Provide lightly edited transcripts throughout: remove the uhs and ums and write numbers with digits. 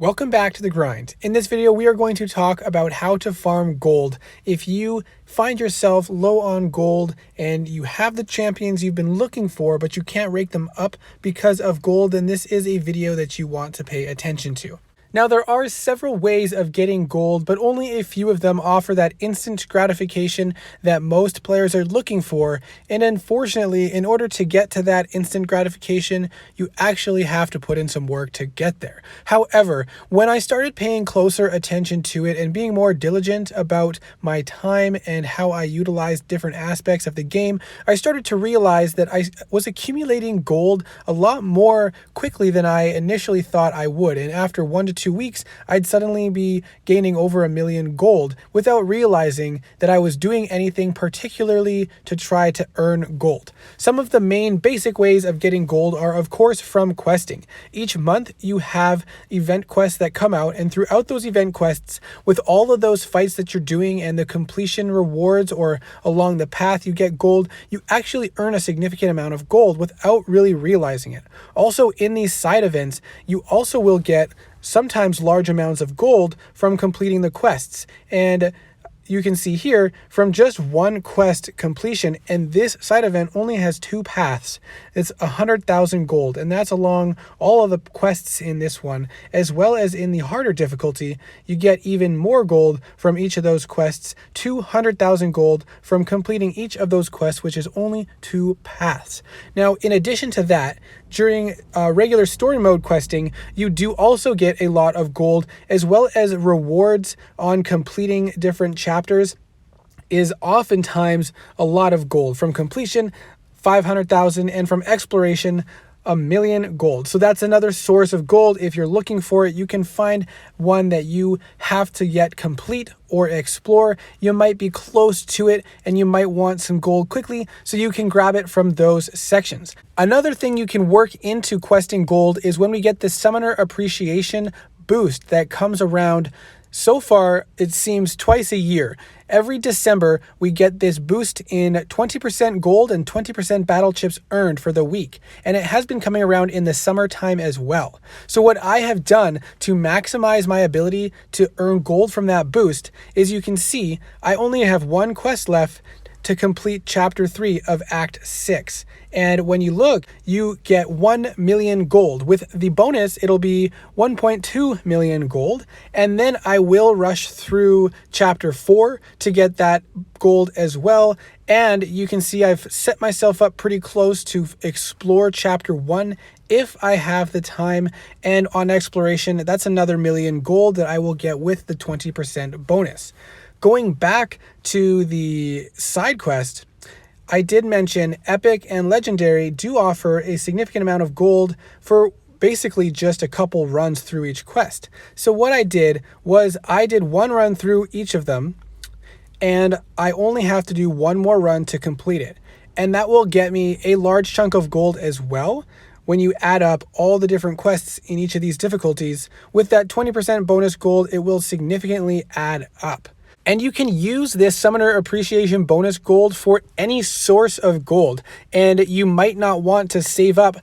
Welcome back to The Grind. In this video, we are going to talk about how to farm gold. If you find yourself low on gold and you have the champions you've been looking for, but you can't rake them up because of gold, then this is a video that you want to pay attention to. Now, there are several ways of getting gold, but only a few of them offer that instant gratification that most players are looking for. And unfortunately, in order to get to that instant gratification, you actually have to put in some work to get there. However, when I started paying closer attention to it and being more diligent about my time and how I utilized different aspects of the game, I started to realize that I was accumulating gold a lot more quickly than I initially thought I would. And after 1 to 2 weeks, I'd suddenly be gaining over 1 million gold without realizing that I was doing anything particularly to try to earn gold. Some of the main basic ways of getting gold are, of course, from questing. Each month you have event quests that come out, and throughout those event quests, with all of those fights that you're doing and the completion rewards or along the path you get gold, you actually earn a significant amount of gold without really realizing it. Also, in these side events, you also will get sometimes large amounts of gold from completing the quests. And you can see here from just one quest completion, and this side event only has 2 paths. It's 100,000 gold, and that's along all of the quests in this one, as well as in the harder difficulty. You get even more gold from each of those quests, 200,000 gold from completing each of those quests, which is only 2 paths. Now, in addition to that, during regular story mode questing, you do also get a lot of gold, as well as rewards on completing different chapters is oftentimes a lot of gold. From completion, 500,000, and from exploration, 1 million gold. So that's another source of gold. If you're looking for it, you can find one that you have to yet complete or explore. You might be close to it and you might want some gold quickly, so you can grab it from those sections. Another thing you can work into questing gold is when we get the Summoner Appreciation boost that comes around. So far, it seems twice a year. Every December, we get this boost in 20% gold and 20% battle chips earned for the week. And it has been coming around in the summertime as well. So what I have done to maximize my ability to earn gold from that boost is, you can see I only have 1 quest left to complete chapter 3 of Act 6. And when you look, you get 1 million gold. With the bonus, it'll be 1.2 million gold. And then I will rush through chapter 4 to get that gold as well. And you can see I've set myself up pretty close to explore chapter 1 if I have the time. And on exploration, that's another 1 million gold that I will get with the 20% bonus. Going back to the side quest, I did mention Epic and Legendary do offer a significant amount of gold for basically just a couple runs through each quest. So what I did was I did 1 run through each of them, and I only have to do 1 more run to complete it. And that will get me a large chunk of gold as well. When you add up all the different quests in each of these difficulties, with that 20% bonus gold, it will significantly add up. And you can use this Summoner Appreciation bonus gold for any source of gold. And you might not want to save up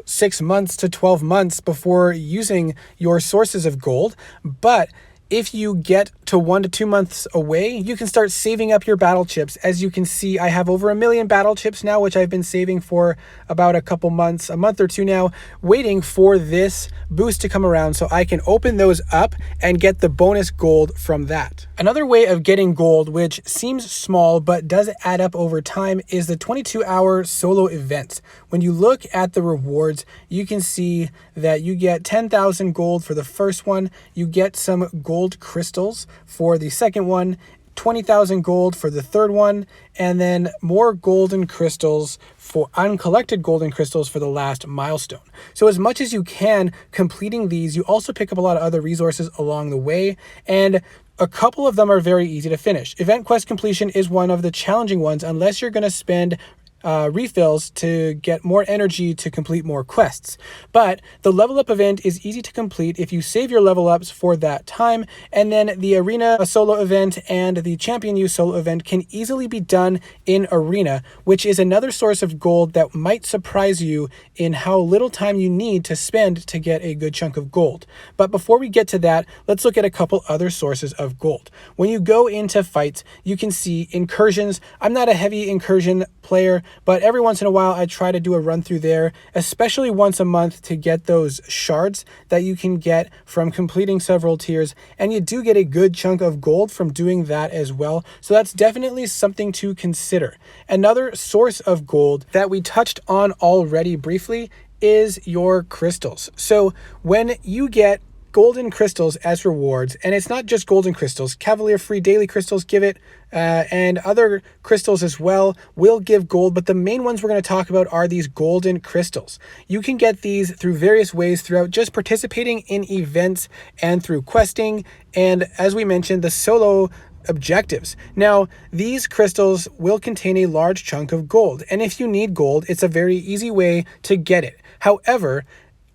6 months to 12 months before using your sources of gold, but if you get to 1 to 2 months away, you can start saving up your battle chips. As you can see, I have over 1 million battle chips now, which I've been saving for about a couple months, a month or 2 now, waiting for this boost to come around so I can open those up and get the bonus gold from that. Another way of getting gold, which seems small but does add up over time, is the 22-hour solo events. When you look at the rewards, you can see that you get 10,000 gold for the first one, you get some gold crystals for the second one, 20,000 gold for the third one, and then more golden crystals for uncollected golden crystals for the last milestone. So as much as you can completing these, you also pick up a lot of other resources along the way, and a couple of them are very easy to finish. Event quest completion is one of the challenging ones unless you're going to spend refills to get more energy to complete more quests. But the level up event is easy to complete if you save your level ups for that time, and then the arena solo event and the champion use solo event can easily be done in arena, which is another source of gold that might surprise you in how little time you need to spend to get a good chunk of gold. But before we get to that, let's look at a couple other sources of gold. When you go into fights, you can see incursions. I'm not a heavy incursion player, but every once in a while I try to do a run through there, especially once a month, to get those shards that you can get from completing several tiers, and you do get a good chunk of gold from doing that as well. So that's definitely something to consider. Another source of gold that we touched on already briefly is your crystals. So when you get golden crystals as rewards, and it's not just golden crystals, Cavalier free daily crystals give it, and other crystals as well will give gold, but the main ones we're going to talk about are these golden crystals. You can get these through various ways throughout just participating in events and through questing, and as we mentioned, the solo objectives. Now, these crystals will contain a large chunk of gold, and if you need gold, it's a very easy way to get it. However,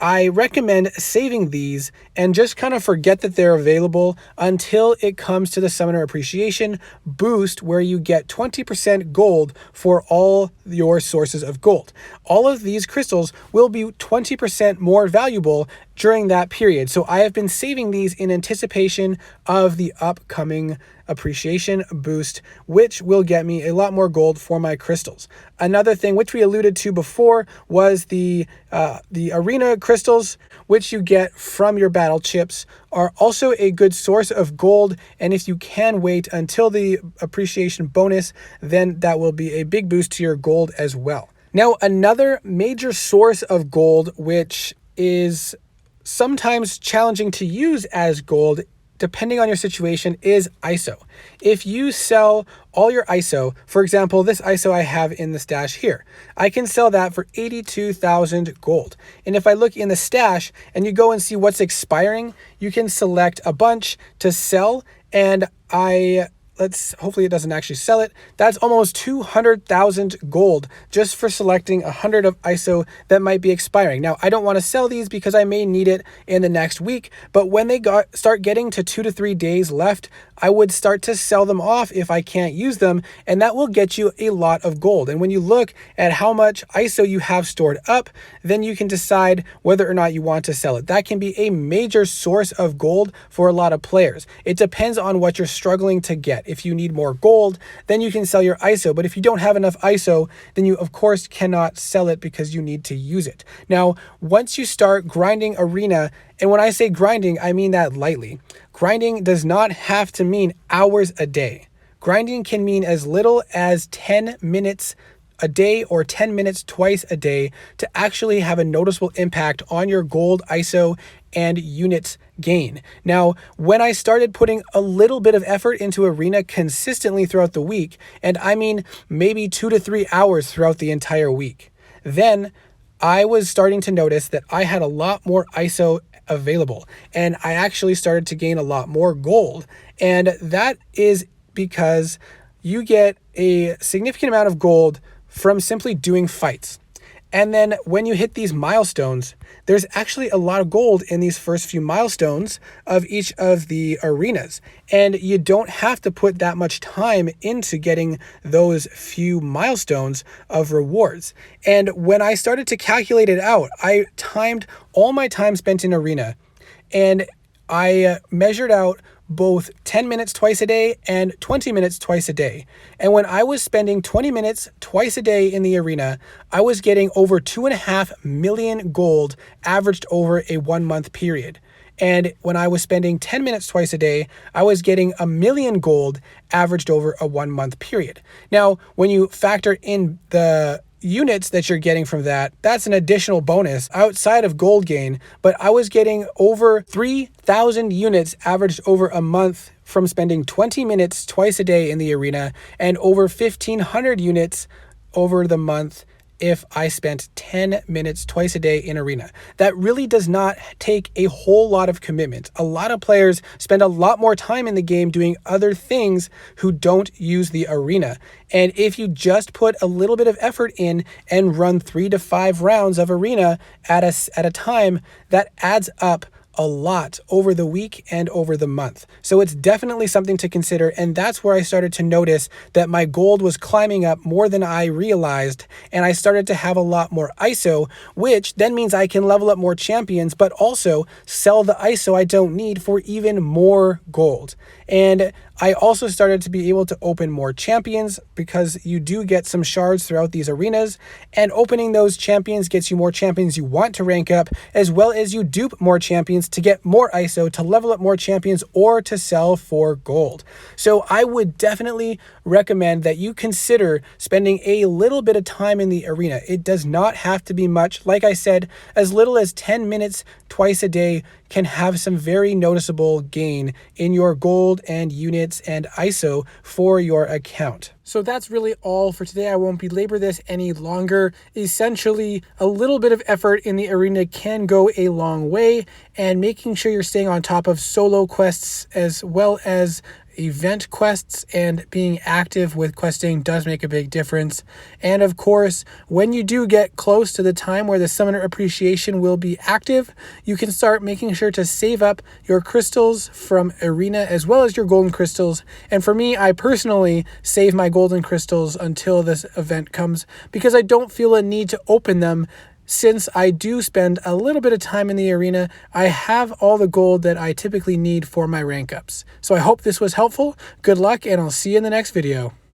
I recommend saving these and just kind of forget that they're available until it comes to the Summoner Appreciation boost, where you get 20% gold for all your sources of gold. All of these crystals will be 20% more valuable during that period. So I have been saving these in anticipation of the upcoming appreciation boost, which will get me a lot more gold for my crystals. Another thing which we alluded to before was the arena crystals, which you get from your battle chips, are also a good source of gold, and if you can wait until the appreciation bonus, then that will be a big boost to your gold as well. Now, another major source of gold, which is sometimes challenging to use as gold depending on your situation, is ISO. If you sell all your ISO, for example, this ISO I have in the stash here, I can sell that for 82,000 gold. And if I look in the stash and you go and see what's expiring, you can select a bunch to sell, and hopefully it doesn't actually sell it. That's almost 200,000 gold just for selecting 100 of ISO that might be expiring. Now, I don't want to sell these because I may need it in the next week, but when they start getting to 2 to 3 days left, I would start to sell them off if I can't use them, and that will get you a lot of gold. And when you look at how much ISO you have stored up, then you can decide whether or not you want to sell it. That can be a major source of gold for a lot of players. It depends on what you're struggling to get. If you need more gold, then you can sell your ISO. But if you don't have enough ISO, then you of course cannot sell it because you need to use it. Now, once you start grinding arena, and when I say grinding, I mean that lightly. Grinding does not have to mean hours a day. Grinding can mean as little as 10 minutes a day or 10 minutes twice a day to actually have a noticeable impact on your gold, ISO, and units gain. Now, when I started putting a little bit of effort into arena consistently throughout the week, and I mean maybe 2 to 3 hours throughout the entire week, then I was starting to notice that I had a lot more ISO available, and I actually started to gain a lot more gold. And that is because you get a significant amount of gold from simply doing fights. And then when you hit these milestones, there's actually a lot of gold in these first few milestones of each of the arenas. And you don't have to put that much time into getting those few milestones of rewards. And when I started to calculate it out, I timed all my time spent in arena, and I measured out both 10 minutes twice a day and 20 minutes twice a day. And when I was spending 20 minutes twice a day in the arena, I was getting over 2.5 million gold averaged over a 1 month period. And when I was spending 10 minutes twice a day, I was getting 1 million gold averaged over a 1 month period. Now, when you factor in the units that you're getting from that, that's an additional bonus outside of gold gain, but I was getting over 3,000 units averaged over a month from spending 20 minutes twice a day in the arena, and over 1,500 units over the month if I spent 10 minutes twice a day in arena. That really does not take a whole lot of commitment. A lot of players spend a lot more time in the game doing other things who don't use the arena. And if you just put a little bit of effort in and run 3 to 5 rounds of arena at a time, that adds up a lot over the week and over the month. So it's definitely something to consider, and that's where I started to notice that my gold was climbing up more than I realized, and I started to have a lot more ISO, which then means I can level up more champions, but also sell the ISO I don't need for even more gold. And I also started to be able to open more champions because you do get some shards throughout these arenas, and opening those champions gets you more champions you want to rank up, as well as you dupe more champions to get more ISO, to level up more champions, or to sell for gold. So I would definitely recommend that you consider spending a little bit of time in the arena. It does not have to be much. Like I said, as little as 10 minutes twice a day can have some very noticeable gain in your gold and units and ISO for your account. So that's really all for today. I won't belabor this any longer. Essentially, a little bit of effort in the arena can go a long way, and making sure you're staying on top of solo quests as well as event quests and being active with questing does make a big difference. And of course, when you do get close to the time where the summoner appreciation will be active, you can start making sure to save up your crystals from arena as well as your golden crystals. And for me, I personally save my golden crystals until this event comes because I don't feel a need to open them. Since I do spend a little bit of time in the arena, I have all the gold that I typically need for my rank ups. So I hope this was helpful. Good luck, and I'll see you in the next video.